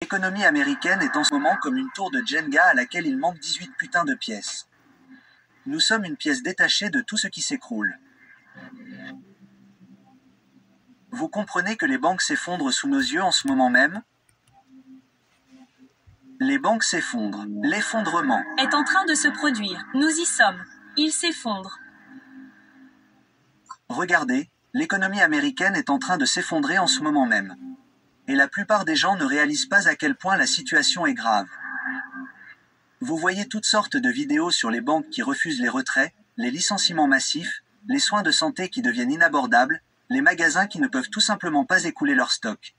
L'économie américaine est en ce moment comme une tour de Jenga à laquelle il manque 18 putains de pièces. Nous sommes une pièce détachée de tout ce qui s'écroule. Vous comprenez que les banques s'effondrent sous nos yeux en ce moment même? Les banques s'effondrent. L'effondrement est en train de se produire. Nous y sommes. Il s'effondre. Regardez, l'économie américaine est en train de s'effondrer en ce moment même. Et la plupart des gens ne réalisent pas à quel point la situation est grave. Vous voyez toutes sortes de vidéos sur les banques qui refusent les retraits, les licenciements massifs, les soins de santé qui deviennent inabordables, les magasins qui ne peuvent tout simplement pas écouler leur stock.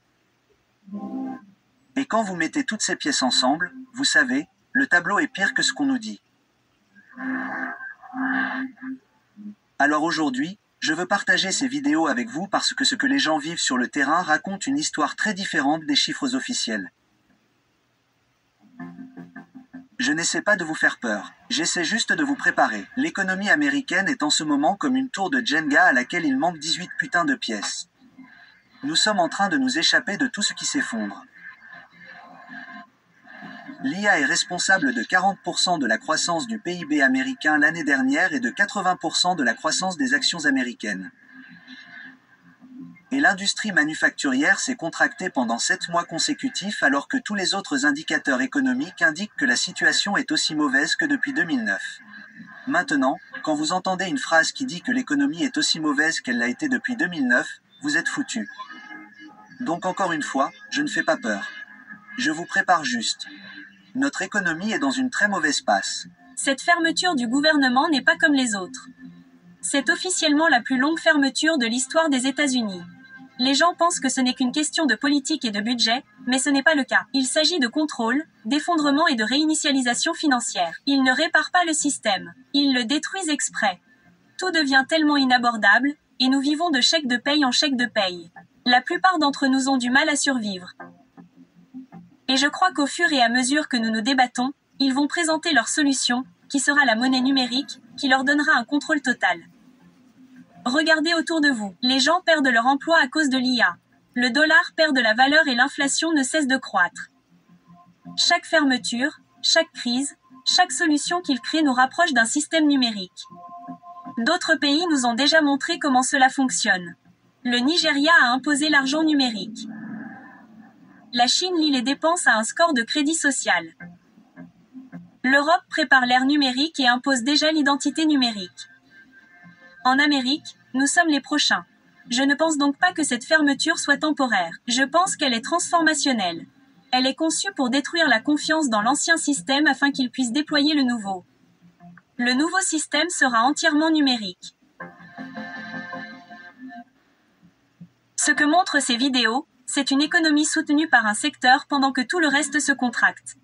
Et quand vous mettez toutes ces pièces ensemble, vous savez, le tableau est pire que ce qu'on nous dit. Alors aujourd'hui, je veux partager ces vidéos avec vous parce que ce que les gens vivent sur le terrain raconte une histoire très différente des chiffres officiels. Je n'essaie pas de vous faire peur, j'essaie juste de vous préparer. L'économie américaine est en ce moment comme une tour de Jenga à laquelle il manque 18 putains de pièces. Nous sommes en train de nous échapper de tout ce qui s'effondre. L'IA est responsable de 40% de la croissance du PIB américain l'année dernière et de 80% de la croissance des actions américaines. Et l'industrie manufacturière s'est contractée pendant 7 mois consécutifs alors que tous les autres indicateurs économiques indiquent que la situation est aussi mauvaise que depuis 2009. Maintenant, quand vous entendez une phrase qui dit que l'économie est aussi mauvaise qu'elle l'a été depuis 2009, vous êtes foutus. Donc encore une fois, je ne fais pas peur. Je vous prépare juste. Notre économie est dans une très mauvaise passe. Cette fermeture du gouvernement n'est pas comme les autres. C'est officiellement la plus longue fermeture de l'histoire des États-Unis. Les gens pensent que ce n'est qu'une question de politique et de budget, mais ce n'est pas le cas. Il s'agit de contrôle, d'effondrement et de réinitialisation financière. Ils ne réparent pas le système. Ils le détruisent exprès. Tout devient tellement inabordable, et nous vivons de chèque de paye en chèque de paye. La plupart d'entre nous ont du mal à survivre. Et je crois qu'au fur et à mesure que nous nous débattons, ils vont présenter leur solution, qui sera la monnaie numérique, qui leur donnera un contrôle total. Regardez autour de vous. Les gens perdent leur emploi à cause de l'IA. Le dollar perd de la valeur et l'inflation ne cesse de croître. Chaque fermeture, chaque crise, chaque solution qu'ils créent nous rapproche d'un système numérique. D'autres pays nous ont déjà montré comment cela fonctionne. Le Nigeria a imposé l'argent numérique. La Chine lie les dépenses à un score de crédit social. L'Europe prépare l'ère numérique et impose déjà l'identité numérique. En Amérique, nous sommes les prochains. Je ne pense donc pas que cette fermeture soit temporaire. Je pense qu'elle est transformationnelle. Elle est conçue pour détruire la confiance dans l'ancien système afin qu'il puisse déployer le nouveau. Le nouveau système sera entièrement numérique. Ce que montrent ces vidéos, c'est une économie soutenue par un secteur pendant que tout le reste se contracte.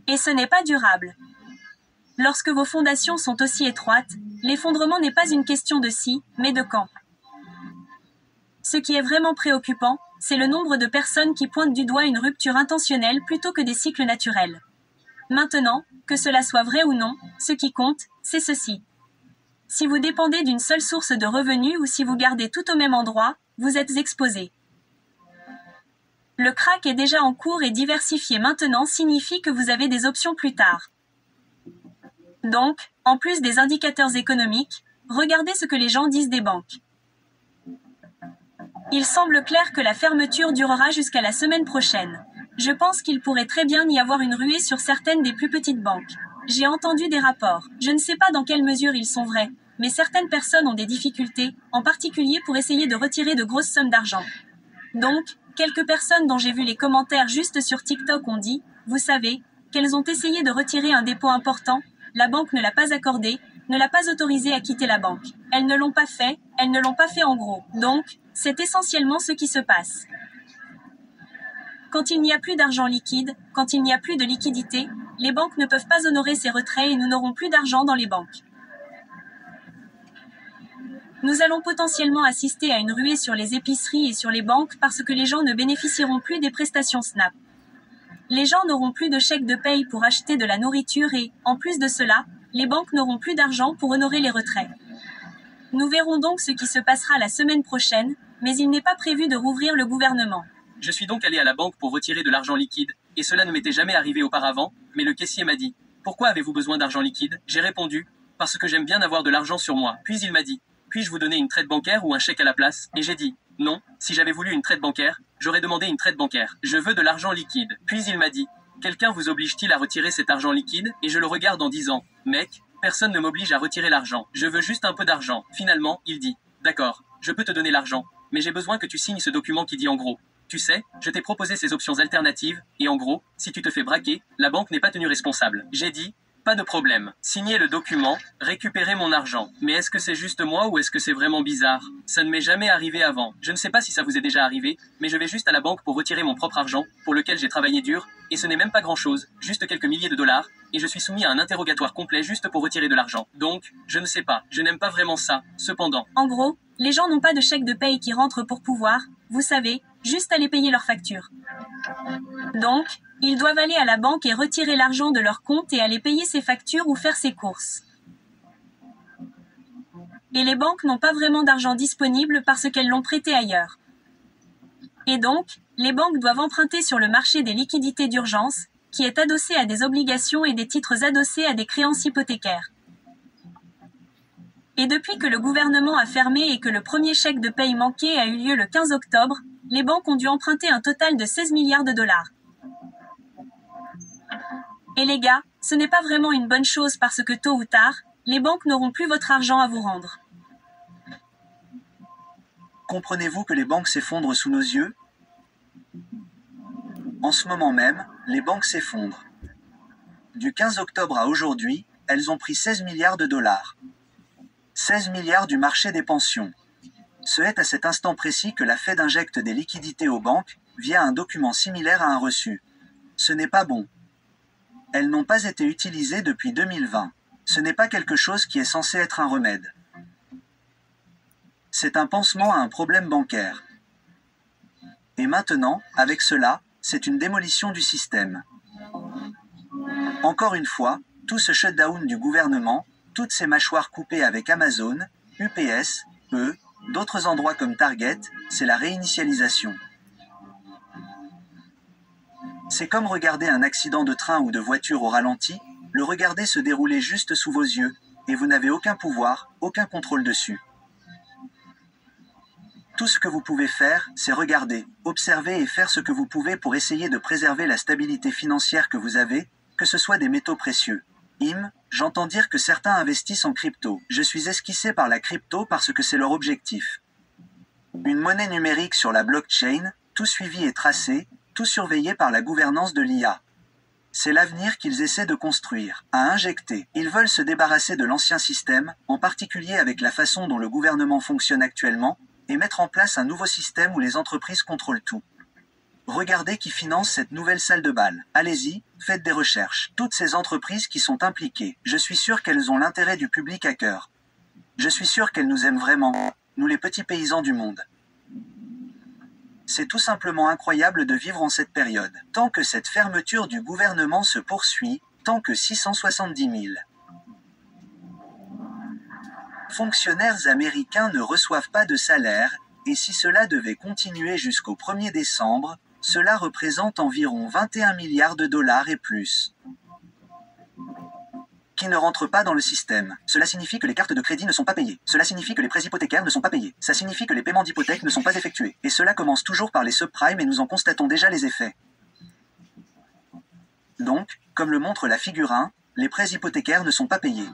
Et ce n'est pas durable. Lorsque vos fondations sont aussi étroites, l'effondrement n'est pas une question de si, mais de quand. Ce qui est vraiment préoccupant, c'est le nombre de personnes qui pointent du doigt une rupture intentionnelle plutôt que des cycles naturels. Maintenant, que cela soit vrai ou non, ce qui compte, c'est ceci. Si vous dépendez d'une seule source de revenus ou si vous gardez tout au même endroit, vous êtes exposé. Le crack est déjà en cours et diversifier maintenant signifie que vous avez des options plus tard. Donc, en plus des indicateurs économiques, regardez ce que les gens disent des banques. Il semble clair que la fermeture durera jusqu'à la semaine prochaine. Je pense qu'il pourrait très bien y avoir une ruée sur certaines des plus petites banques. J'ai entendu des rapports. Je ne sais pas dans quelle mesure ils sont vrais, mais certaines personnes ont des difficultés, en particulier pour essayer de retirer de grosses sommes d'argent. Donc, quelques personnes dont j'ai vu les commentaires juste sur TikTok ont dit, vous savez, qu'elles ont essayé de retirer un dépôt important, la banque ne l'a pas accordé, ne l'a pas autorisé à quitter la banque. Elles ne l'ont pas fait en gros. Donc, c'est essentiellement ce qui se passe. Quand il n'y a plus d'argent liquide, quand il n'y a plus de liquidité, les banques ne peuvent pas honorer ces retraits et nous n'aurons plus d'argent dans les banques. Nous allons potentiellement assister à une ruée sur les épiceries et sur les banques parce que les gens ne bénéficieront plus des prestations SNAP. Les gens n'auront plus de chèques de paye pour acheter de la nourriture et, en plus de cela, les banques n'auront plus d'argent pour honorer les retraits. Nous verrons donc ce qui se passera la semaine prochaine, mais il n'est pas prévu de rouvrir le gouvernement. Je suis donc allé à la banque pour retirer de l'argent liquide, et cela ne m'était jamais arrivé auparavant, mais le caissier m'a dit « Pourquoi avez-vous besoin d'argent liquide ?» J'ai répondu « Parce que j'aime bien avoir de l'argent sur moi. » Puis il m'a dit « Puis-je vous donner une traite bancaire ou un chèque à la place ?» Et j'ai dit « Non, si j'avais voulu une traite bancaire, j'aurais demandé une traite bancaire. Je veux de l'argent liquide. » Puis il m'a dit « Quelqu'un vous oblige-t-il à retirer cet argent liquide ?» Et je le regarde en disant « Mec, personne ne m'oblige à retirer l'argent. Je veux juste un peu d'argent. » Finalement, il dit « D'accord, je peux te donner l'argent, mais j'ai besoin que tu signes ce document qui dit en gros. Tu sais, je t'ai proposé ces options alternatives, et en gros, si tu te fais braquer, la banque n'est pas tenue responsable. » J'ai dit « Pas de problème. Signez le document, récupérez mon argent. » Mais est-ce que c'est juste moi ou est-ce que c'est vraiment bizarre? Ça ne m'est jamais arrivé avant. Je ne sais pas si ça vous est déjà arrivé, mais je vais juste à la banque pour retirer mon propre argent, pour lequel j'ai travaillé dur, et ce n'est même pas grand-chose, juste quelques milliers de dollars, et je suis soumis à un interrogatoire complet juste pour retirer de l'argent. Donc, je ne sais pas, je n'aime pas vraiment ça, cependant. En gros, les gens n'ont pas de chèque de paye qui rentre pour pouvoir, vous savez, juste aller payer leurs factures. Donc, ils doivent aller à la banque et retirer l'argent de leur compte et aller payer ses factures ou faire ses courses. Et les banques n'ont pas vraiment d'argent disponible parce qu'elles l'ont prêté ailleurs. Et donc, les banques doivent emprunter sur le marché des liquidités d'urgence, qui est adossé à des obligations et des titres adossés à des créances hypothécaires. Et depuis que le gouvernement a fermé et que le premier chèque de paye manqué a eu lieu le 15 octobre, les banques ont dû emprunter un total de 16 milliards de dollars. Et les gars, ce n'est pas vraiment une bonne chose parce que tôt ou tard, les banques n'auront plus votre argent à vous rendre. Comprenez-vous que les banques s'effondrent sous nos yeux? En ce moment même, les banques s'effondrent. Du 15 octobre à aujourd'hui, elles ont pris 16 milliards de dollars. 16 milliards du marché des pensions. Ce est à cet instant précis que la Fed injecte des liquidités aux banques, via un document similaire à un reçu. Ce n'est pas bon. Elles n'ont pas été utilisées depuis 2020. Ce n'est pas quelque chose qui est censé être un remède. C'est un pansement à un problème bancaire. Et maintenant, avec cela, c'est une démolition du système. Encore une fois, tout ce shutdown du gouvernement, toutes ces mâchoires coupées avec Amazon, UPS, d'autres endroits comme Target, c'est la réinitialisation. C'est comme regarder un accident de train ou de voiture au ralenti, le regarder se dérouler juste sous vos yeux, et vous n'avez aucun pouvoir, aucun contrôle dessus. Tout ce que vous pouvez faire, c'est regarder, observer et faire ce que vous pouvez pour essayer de préserver la stabilité financière que vous avez, que ce soit des métaux précieux. J'entends dire que certains investissent en crypto. Je suis esquissé par la crypto parce que c'est leur objectif. Une monnaie numérique sur la blockchain, tout suivi et tracé, tout surveillé par la gouvernance de l'IA. C'est l'avenir qu'ils essaient de construire, à injecter. Ils veulent se débarrasser de l'ancien système, en particulier avec la façon dont le gouvernement fonctionne actuellement, et mettre en place un nouveau système où les entreprises contrôlent tout. Regardez qui finance cette nouvelle salle de bal. Allez-y, faites des recherches. Toutes ces entreprises qui sont impliquées, je suis sûr qu'elles ont l'intérêt du public à cœur. Je suis sûr qu'elles nous aiment vraiment, nous les petits paysans du monde. C'est tout simplement incroyable de vivre en cette période. Tant que cette fermeture du gouvernement se poursuit, tant que 670 000 fonctionnaires américains ne reçoivent pas de salaire, et si cela devait continuer jusqu'au 1er décembre, cela représente environ 21 milliards de dollars et plus qui ne rentrent pas dans le système. Cela signifie que les cartes de crédit ne sont pas payées. Cela signifie que les prêts hypothécaires ne sont pas payés. Ça signifie que les paiements d'hypothèques ne sont pas effectués. Et cela commence toujours par les subprimes et nous en constatons déjà les effets. Donc, comme le montre la figure 1, les prêts hypothécaires ne sont pas payés.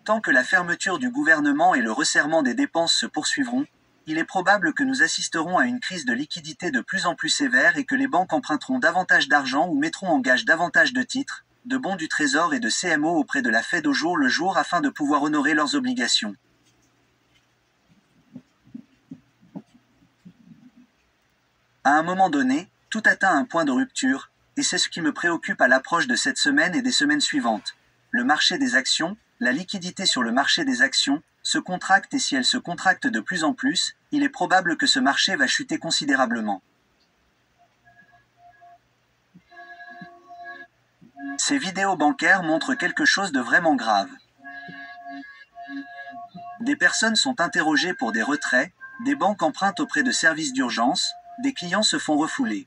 Tant que la fermeture du gouvernement et le resserrement des dépenses se poursuivront, il est probable que nous assisterons à une crise de liquidité de plus en plus sévère et que les banques emprunteront davantage d'argent ou mettront en gage davantage de titres, de bons du Trésor et de CMO auprès de la Fed au jour le jour afin de pouvoir honorer leurs obligations. À un moment donné, tout atteint un point de rupture, et c'est ce qui me préoccupe à l'approche de cette semaine et des semaines suivantes. Le marché des actions, la liquidité sur le marché des actions, se contracte et si elle se contracte de plus en plus, il est probable que ce marché va chuter considérablement. Ces vidéos bancaires montrent quelque chose de vraiment grave. Des personnes sont interrogées pour des retraits, des banques empruntent auprès de services d'urgence, Des clients se font refouler.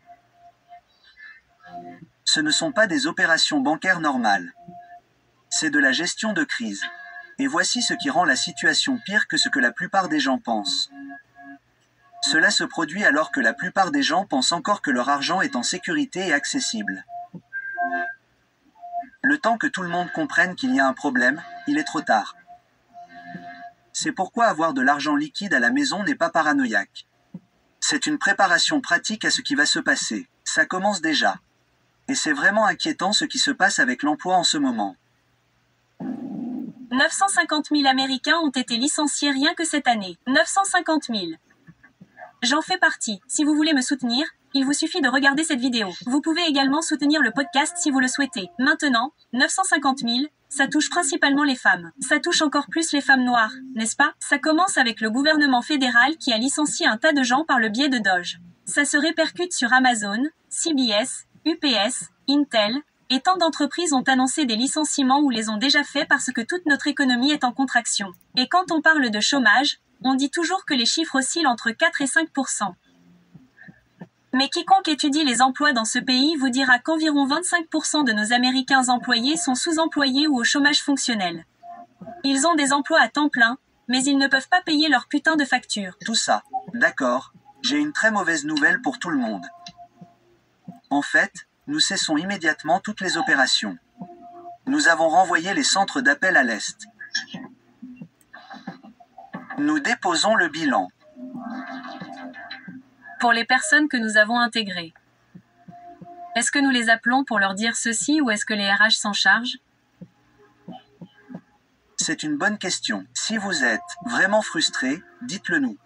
Ce ne sont pas des opérations bancaires normales. C'est de la gestion de crise. Et voici ce qui rend la situation pire que ce que la plupart des gens pensent. Cela se produit alors que la plupart des gens pensent encore que leur argent est en sécurité et accessible. Le temps que tout le monde comprenne qu'il y a un problème, il est trop tard. C'est pourquoi avoir de l'argent liquide à la maison n'est pas paranoïaque. C'est une préparation pratique à ce qui va se passer. Ça commence déjà. Et c'est vraiment inquiétant ce qui se passe avec l'emploi en ce moment. 950 000 Américains ont été licenciés rien que cette année. 950 000. J'en fais partie. Si vous voulez me soutenir, il vous suffit de regarder cette vidéo. Vous pouvez également soutenir le podcast si vous le souhaitez. Maintenant, 950 000, ça touche principalement les femmes. Ça touche encore plus les femmes noires, n'est-ce pas? Ça commence avec le gouvernement fédéral qui a licencié un tas de gens par le biais de Doge. Ça se répercute sur Amazon, CBS, UPS, Intel, et tant d'entreprises ont annoncé des licenciements ou les ont déjà fait parce que toute notre économie est en contraction. Et quand on parle de chômage, on dit toujours que les chiffres oscillent entre 4 et 5%. Mais quiconque étudie les emplois dans ce pays vous dira qu'environ 25% de nos Américains employés sont sous-employés ou au chômage fonctionnel. Ils ont des emplois à temps plein, mais ils ne peuvent pas payer leur putain de facture. Tout ça, d'accord, j'ai une très mauvaise nouvelle pour tout le monde. En fait, nous cessons immédiatement toutes les opérations. Nous avons renvoyé les centres d'appel à l'Est. Nous déposons le bilan. Pour les personnes que nous avons intégrées. Est-ce que nous les appelons pour leur dire ceci ou est-ce que les RH s'en chargent? C'est une bonne question. Si vous êtes vraiment frustré, dites-le nous.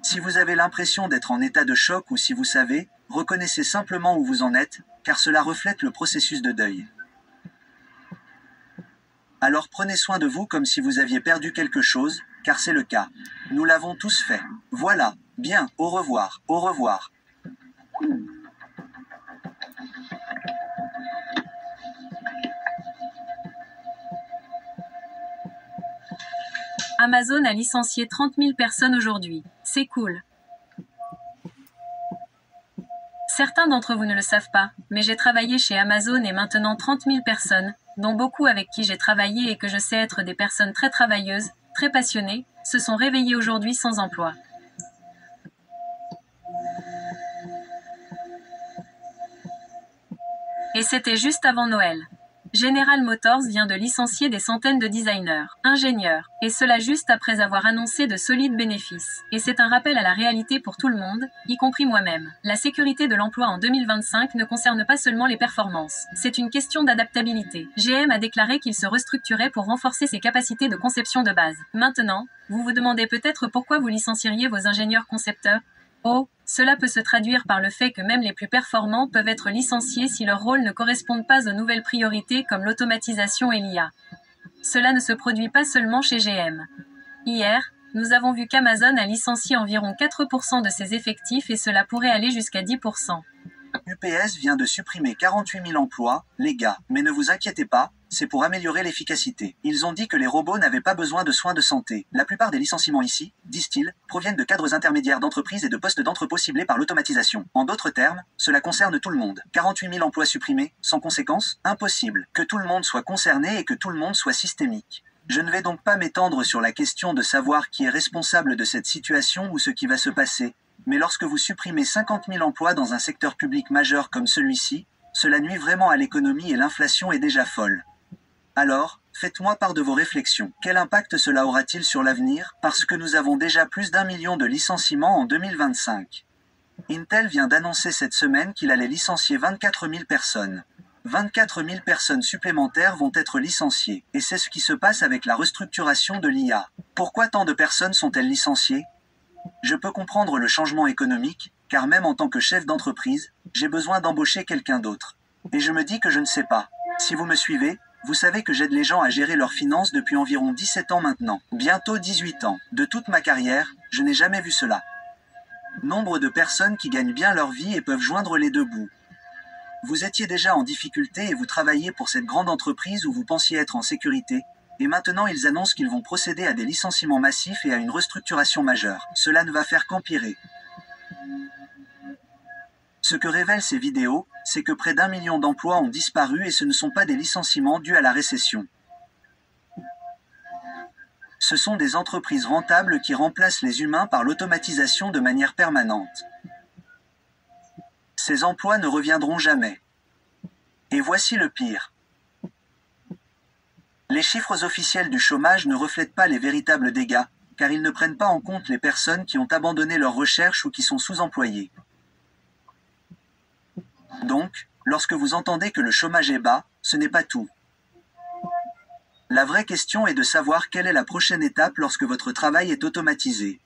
Si vous avez l'impression d'être en état de choc ou si vous savez, reconnaissez simplement où vous en êtes, car cela reflète le processus de deuil. Alors prenez soin de vous comme si vous aviez perdu quelque chose, car c'est le cas. Nous l'avons tous fait. Voilà. Bien, au revoir, au revoir. Amazon a licencié 30 000 personnes aujourd'hui. C'est cool. Certains d'entre vous ne le savent pas, mais j'ai travaillé chez Amazon et maintenant 30 000 personnes, dont beaucoup avec qui j'ai travaillé et que je sais être des personnes très travailleuses, très passionnées, se sont réveillées aujourd'hui sans emploi. Et c'était juste avant Noël. General Motors vient de licencier des centaines de designers, ingénieurs, et cela juste après avoir annoncé de solides bénéfices. Et c'est un rappel à la réalité pour tout le monde, y compris moi-même. La sécurité de l'emploi en 2025 ne concerne pas seulement les performances. C'est une question d'adaptabilité. GM a déclaré qu'il se restructurait pour renforcer ses capacités de conception de base. Maintenant, vous vous demandez peut-être pourquoi vous licencieriez vos ingénieurs concepteurs. Oh, cela peut se traduire par le fait que même les plus performants peuvent être licenciés si leur rôle ne correspond pas aux nouvelles priorités comme l'automatisation et l'IA. Cela ne se produit pas seulement chez GM. Hier, nous avons vu qu'Amazon a licencié environ 4% de ses effectifs et cela pourrait aller jusqu'à 10%. UPS vient de supprimer 48 000 emplois, les gars, mais ne vous inquiétez pas, c'est pour améliorer l'efficacité. Ils ont dit que les robots n'avaient pas besoin de soins de santé. La plupart des licenciements ici, disent-ils, proviennent de cadres intermédiaires d'entreprises et de postes d'entrepôt ciblés par l'automatisation. En d'autres termes, cela concerne tout le monde. 48 000 emplois supprimés, sans conséquence, impossible. Que tout le monde soit concerné et que tout le monde soit systémique. Je ne vais donc pas m'étendre sur la question de savoir qui est responsable de cette situation ou ce qui va se passer. Mais lorsque vous supprimez 50 000 emplois dans un secteur public majeur comme celui-ci, cela nuit vraiment à l'économie et l'inflation est déjà folle. Alors, faites-moi part de vos réflexions. Quel impact cela aura-t-il sur l'avenir? Parce que nous avons déjà plus d'1 million de licenciements en 2025. Intel vient d'annoncer cette semaine qu'il allait licencier 24 000 personnes. 24 000 personnes supplémentaires vont être licenciées. Et c'est ce qui se passe avec la restructuration de l'IA. Pourquoi tant de personnes sont-elles licenciées? Je peux comprendre le changement économique, car même en tant que chef d'entreprise, j'ai besoin d'embaucher quelqu'un d'autre. Et je me dis que je ne sais pas. Si vous me suivez, vous savez que j'aide les gens à gérer leurs finances depuis environ 17 ans maintenant. Bientôt 18 ans. De toute ma carrière, je n'ai jamais vu cela. Nombre de personnes qui gagnent bien leur vie et peuvent joindre les deux bouts. Vous étiez déjà en difficulté et vous travailliez pour cette grande entreprise où vous pensiez être en sécurité, et maintenant ils annoncent qu'ils vont procéder à des licenciements massifs et à une restructuration majeure. Cela ne va faire qu'empirer. Ce que révèlent ces vidéos, c'est que près d'1 million d'emplois ont disparu et ce ne sont pas des licenciements dus à la récession. Ce sont des entreprises rentables qui remplacent les humains par l'automatisation de manière permanente. Ces emplois ne reviendront jamais. Et voici le pire. Les chiffres officiels du chômage ne reflètent pas les véritables dégâts, car ils ne prennent pas en compte les personnes qui ont abandonné leurs recherches ou qui sont sous-employées. Donc, lorsque vous entendez que le chômage est bas, ce n'est pas tout. La vraie question est de savoir quelle est la prochaine étape lorsque votre travail est automatisé.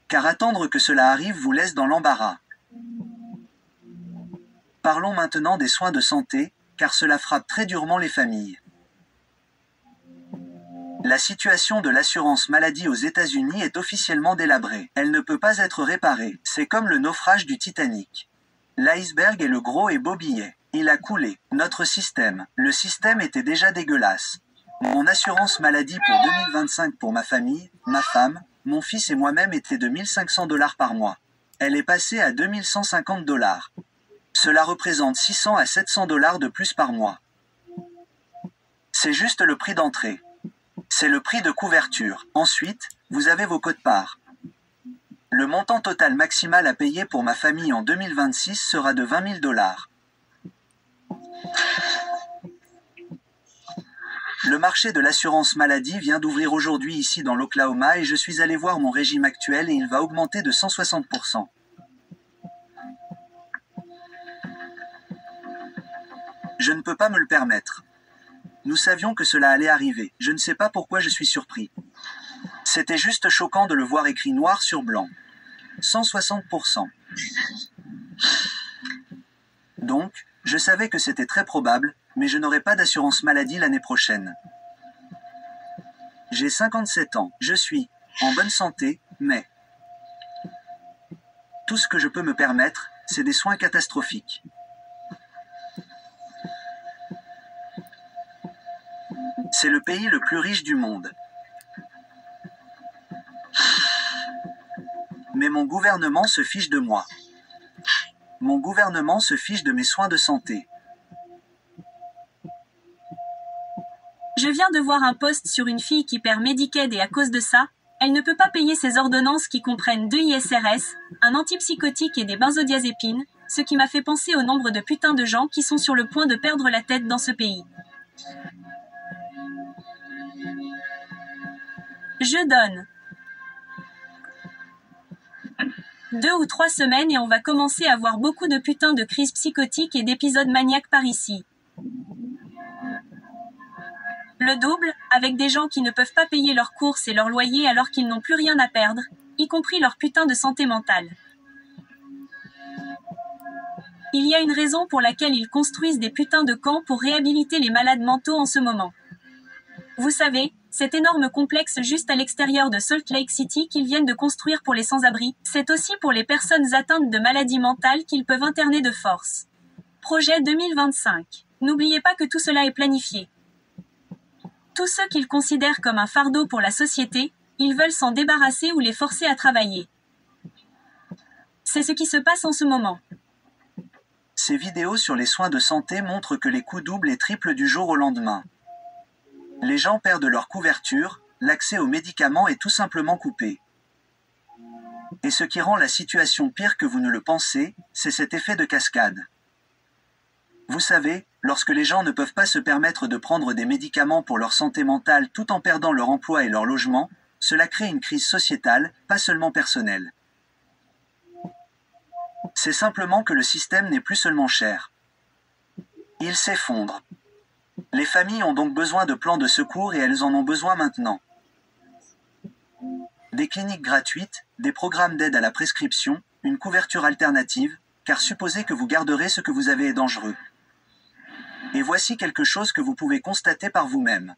Car attendre que cela arrive vous laisse dans l'embarras. Parlons maintenant des soins de santé, car cela frappe très durement les familles. La situation de l'assurance maladie aux États-Unis est officiellement délabrée. Elle ne peut pas être réparée. C'est comme le naufrage du Titanic. L'iceberg est le gros et beau billet. Il a coulé. Notre système. Le système était déjà dégueulasse. Mon assurance maladie pour 2025 pour ma famille, ma femme, mon fils et moi-même était de 1 500 $ par mois. Elle est passée à 2 150 $. Cela représente 600 à 700 $ de plus par mois. C'est juste le prix d'entrée. C'est le prix de couverture. Ensuite, vous avez vos quotes-parts. Le montant total maximal à payer pour ma famille en 2026 sera de 20 000 $. Le marché de l'assurance maladie vient d'ouvrir aujourd'hui ici dans l'Oklahoma et je suis allé voir mon régime actuel et il va augmenter de 160%. Je ne peux pas me le permettre. Nous savions que cela allait arriver. Je ne sais pas pourquoi je suis surpris. C'était juste choquant de le voir écrit noir sur blanc. 160%. Donc, je savais que c'était très probable, mais je n'aurai pas d'assurance maladie l'année prochaine. J'ai 57 ans. Je suis en bonne santé, mais tout ce que je peux me permettre, c'est des soins catastrophiques. C'est le pays le plus riche du monde. Mais mon gouvernement se fiche de moi. Mon gouvernement se fiche de mes soins de santé. Je viens de voir un post sur une fille qui perd Medicaid et à cause de ça, elle ne peut pas payer ses ordonnances qui comprennent 2 ISRS, un antipsychotique et des benzodiazépines, ce qui m'a fait penser au nombre de putains de gens qui sont sur le point de perdre la tête dans ce pays. Je donne 2 ou 3 semaines et on va commencer à voir beaucoup de putains de crises psychotiques et d'épisodes maniaques par ici. Le double, avec des gens qui ne peuvent pas payer leurs courses et leur loyer alors qu'ils n'ont plus rien à perdre, y compris leur putain de santé mentale. Il y a une raison pour laquelle ils construisent des putains de camps pour réhabiliter les malades mentaux en ce moment. Vous savez, cet énorme complexe juste à l'extérieur de Salt Lake City qu'ils viennent de construire pour les sans-abri, c'est aussi pour les personnes atteintes de maladies mentales qu'ils peuvent interner de force. Projet 2025. N'oubliez pas que tout cela est planifié. Tous ceux qu'ils considèrent comme un fardeau pour la société, ils veulent s'en débarrasser ou les forcer à travailler. C'est ce qui se passe en ce moment. Ces vidéos sur les soins de santé montrent que les coûts doublent et triplent du jour au lendemain. Les gens perdent leur couverture, l'accès aux médicaments est tout simplement coupé. Et ce qui rend la situation pire que vous ne le pensez, c'est cet effet de cascade. Vous savez, lorsque les gens ne peuvent pas se permettre de prendre des médicaments pour leur santé mentale tout en perdant leur emploi et leur logement, cela crée une crise sociétale, pas seulement personnelle. C'est simplement que le système n'est plus seulement cher. Il s'effondre. Les familles ont donc besoin de plans de secours et elles en ont besoin maintenant. Des cliniques gratuites, des programmes d'aide à la prescription, une couverture alternative, car supposez que vous garderez ce que vous avez est dangereux. Et voici quelque chose que vous pouvez constater par vous-même.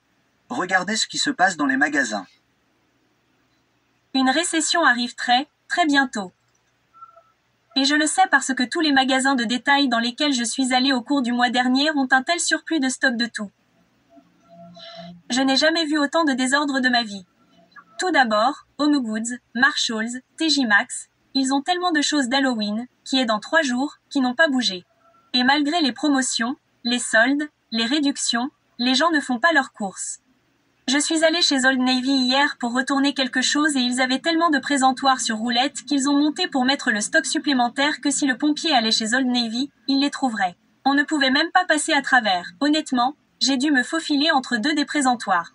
Regardez ce qui se passe dans les magasins. Une récession arrive très, très bientôt. Et je le sais parce que tous les magasins de détail dans lesquels je suis allée au cours du mois dernier ont un tel surplus de stock de tout. Je n'ai jamais vu autant de désordre de ma vie. Tout d'abord, Home Goods, Marshalls, TJ Maxx, Ils ont tellement de choses d'Halloween, qui est dans 3 jours, qui n'ont pas bougé. Et malgré les promotions, les soldes, les réductions, les gens ne font pas leurs courses. Je suis allée chez Old Navy hier pour retourner quelque chose et ils avaient tellement de présentoirs sur roulette qu'ils ont monté pour mettre le stock supplémentaire que si le pompier allait chez Old Navy, il les trouverait. On ne pouvait même pas passer à travers. Honnêtement, j'ai dû me faufiler entre 2 des présentoirs.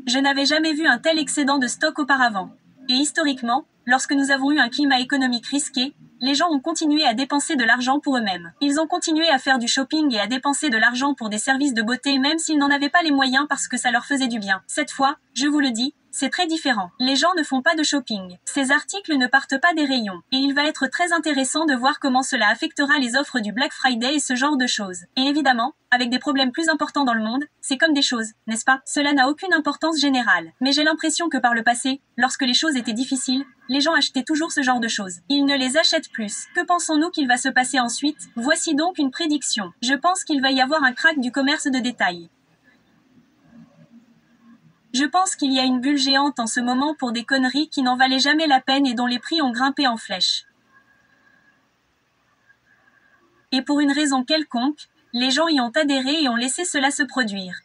Je n'avais jamais vu un tel excédent de stock auparavant. Et historiquement, lorsque nous avons eu un climat économique risqué, les gens ont continué à dépenser de l'argent pour eux-mêmes. Ils ont continué à faire du shopping et à dépenser de l'argent pour des services de beauté même s'ils n'en avaient pas les moyens parce que ça leur faisait du bien. Cette fois, je vous le dis, c'est très différent. Les gens ne font pas de shopping. Ces articles ne partent pas des rayons. Et il va être très intéressant de voir comment cela affectera les offres du Black Friday et ce genre de choses. Et évidemment, avec des problèmes plus importants dans le monde, c'est comme des choses, n'est-ce pas? Cela n'a aucune importance générale. Mais j'ai l'impression que par le passé, lorsque les choses étaient difficiles, les gens achetaient toujours ce genre de choses. Ils ne les achètent plus. Que pensons-nous qu'il va se passer ensuite? Voici donc une prédiction. Je pense qu'il va y avoir un krach du commerce de détail. Je pense qu'il y a une bulle géante en ce moment pour des conneries qui n'en valaient jamais la peine et dont les prix ont grimpé en flèche. Et pour une raison quelconque, les gens y ont adhéré et ont laissé cela se produire.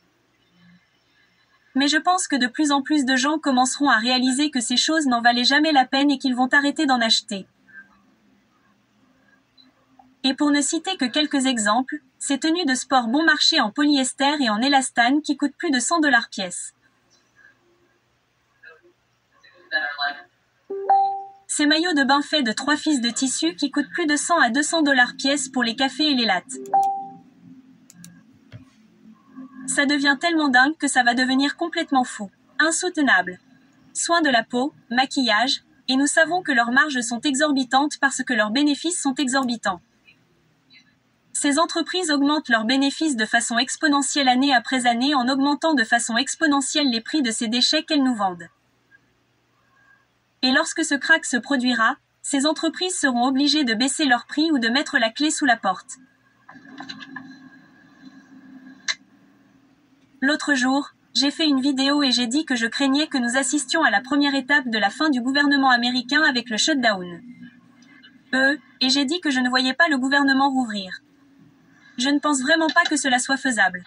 Mais je pense que de plus en plus de gens commenceront à réaliser que ces choses n'en valaient jamais la peine et qu'ils vont arrêter d'en acheter. Et pour ne citer que quelques exemples, ces tenues de sport bon marché en polyester et en élastane qui coûtent plus de 100 $ pièce. Ces maillots de bain faits de 3 fils de tissu qui coûtent plus de 100 à 200 $ pièce pour les cafés et les lattes. Ça devient tellement dingue que ça va devenir complètement fou. Insoutenable. Soins de la peau, maquillage, et nous savons que leurs marges sont exorbitantes parce que leurs bénéfices sont exorbitants. Ces entreprises augmentent leurs bénéfices de façon exponentielle année après année en augmentant de façon exponentielle les prix de ces déchets qu'elles nous vendent. Et lorsque ce krach se produira, ces entreprises seront obligées de baisser leurs prix ou de mettre la clé sous la porte. L'autre jour, j'ai fait une vidéo et j'ai dit que je craignais que nous assistions à la première étape de la fin du gouvernement américain avec le shutdown. Et j'ai dit que je ne voyais pas le gouvernement rouvrir. Je ne pense vraiment pas que cela soit faisable.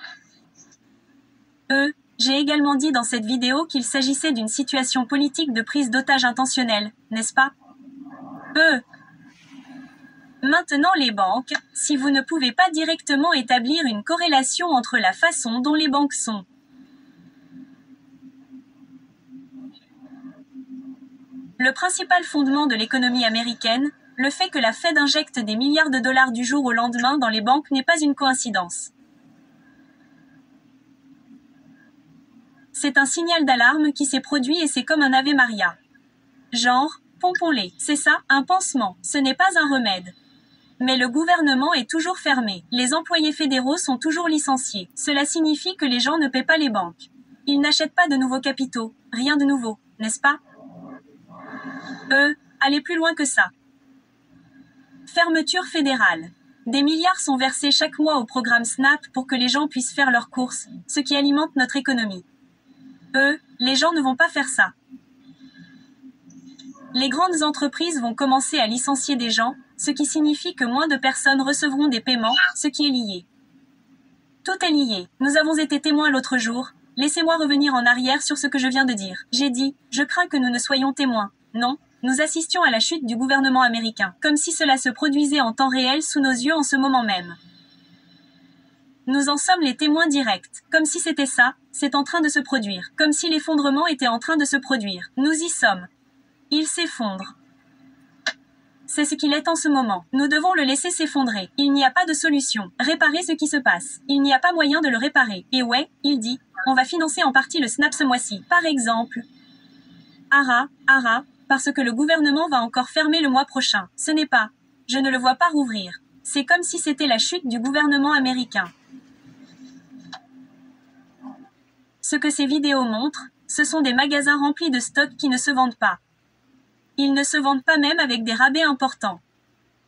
J'ai également dit dans cette vidéo qu'il s'agissait d'une situation politique de prise d'otage intentionnelle, n'est-ce pas? Maintenant les banques, si vous ne pouvez pas directement établir une corrélation entre la façon dont les banques sont. Le principal fondement de l'économie américaine, le fait que la Fed injecte des milliards de dollars du jour au lendemain dans les banques n'est pas une coïncidence. C'est un signal d'alarme qui s'est produit et c'est comme un Ave Maria. Genre, pompons-les, c'est ça, un pansement, ce n'est pas un remède. Mais le gouvernement est toujours fermé, les employés fédéraux sont toujours licenciés. Cela signifie que les gens ne paient pas les banques. Ils n'achètent pas de nouveaux capitaux, rien de nouveau, n'est-ce pas? Allez plus loin que ça. Fermeture fédérale. Des milliards sont versés chaque mois au programme SNAP pour que les gens puissent faire leurs courses, ce qui alimente notre économie. Les gens ne vont pas faire ça. Les grandes entreprises vont commencer à licencier des gens, ce qui signifie que moins de personnes recevront des paiements, ce qui est lié. Tout est lié. Nous avons été témoins l'autre jour. Laissez-moi revenir en arrière sur ce que je viens de dire. J'ai dit, je crains que nous ne soyons témoins. Non, nous assistions à la chute du gouvernement américain, comme si cela se produisait en temps réel sous nos yeux en ce moment même. Nous en sommes les témoins directs, comme si c'était ça, c'est en train de se produire, comme si l'effondrement était en train de se produire. Nous y sommes. Il s'effondre. C'est ce qu'il est en ce moment. Nous devons le laisser s'effondrer. Il n'y a pas de solution. Réparer ce qui se passe. Il n'y a pas moyen de le réparer. Et ouais, il dit, on va financer en partie le SNAP ce mois-ci. Par exemple. Parce que le gouvernement va encore fermer le mois prochain. Ce n'est pas. Je ne le vois pas rouvrir. C'est comme si c'était la chute du gouvernement américain. Ce que ces vidéos montrent, ce sont des magasins remplis de stocks qui ne se vendent pas. Ils ne se vendent pas même avec des rabais importants.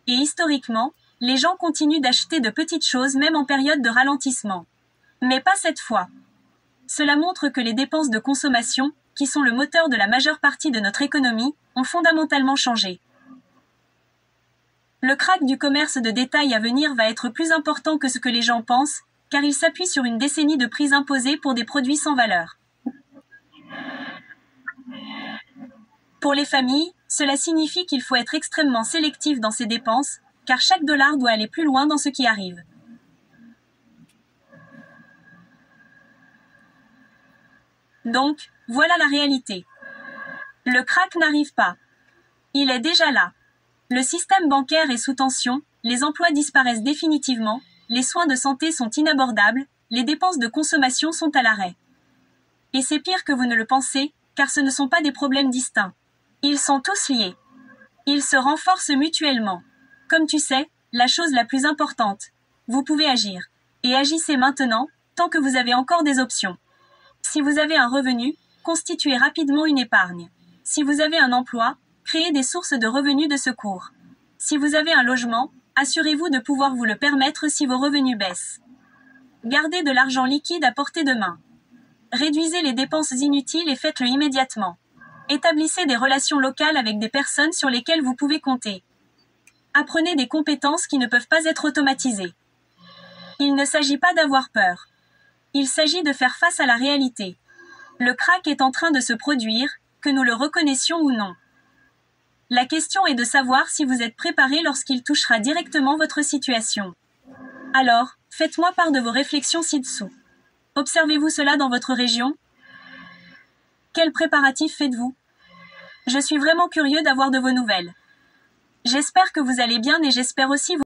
Et historiquement, les gens continuent d'acheter de petites choses même en période de ralentissement. Mais pas cette fois. Cela montre que les dépenses de consommation, qui sont le moteur de la majeure partie de notre économie, ont fondamentalement changé. Le krach du commerce de détail à venir va être plus important que ce que les gens pensent, car il s'appuie sur une décennie de prix imposés pour des produits sans valeur. Pour les familles, cela signifie qu'il faut être extrêmement sélectif dans ses dépenses, car chaque dollar doit aller plus loin dans ce qui arrive. Donc, voilà la réalité. Le krach n'arrive pas. Il est déjà là. Le système bancaire est sous tension, les emplois disparaissent définitivement, les soins de santé sont inabordables, les dépenses de consommation sont à l'arrêt. Et c'est pire que vous ne le pensez, car ce ne sont pas des problèmes distincts. Ils sont tous liés. Ils se renforcent mutuellement. Comme tu sais, la chose la plus importante. Vous pouvez agir. Et agissez maintenant, tant que vous avez encore des options. Si vous avez un revenu, constituez rapidement une épargne. Si vous avez un emploi, créez des sources de revenus de secours. Si vous avez un logement, assurez-vous de pouvoir vous le permettre si vos revenus baissent. Gardez de l'argent liquide à portée de main. Réduisez les dépenses inutiles et faites-le immédiatement. Établissez des relations locales avec des personnes sur lesquelles vous pouvez compter. Apprenez des compétences qui ne peuvent pas être automatisées. Il ne s'agit pas d'avoir peur. Il s'agit de faire face à la réalité. Le krach est en train de se produire, que nous le reconnaissions ou non. La question est de savoir si vous êtes préparé lorsqu'il touchera directement votre situation. Alors, faites-moi part de vos réflexions ci-dessous. Observez-vous cela dans votre région? Quels préparatifs faites-vous? Je suis vraiment curieux d'avoir de vos nouvelles. J'espère que vous allez bien et j'espère aussi vos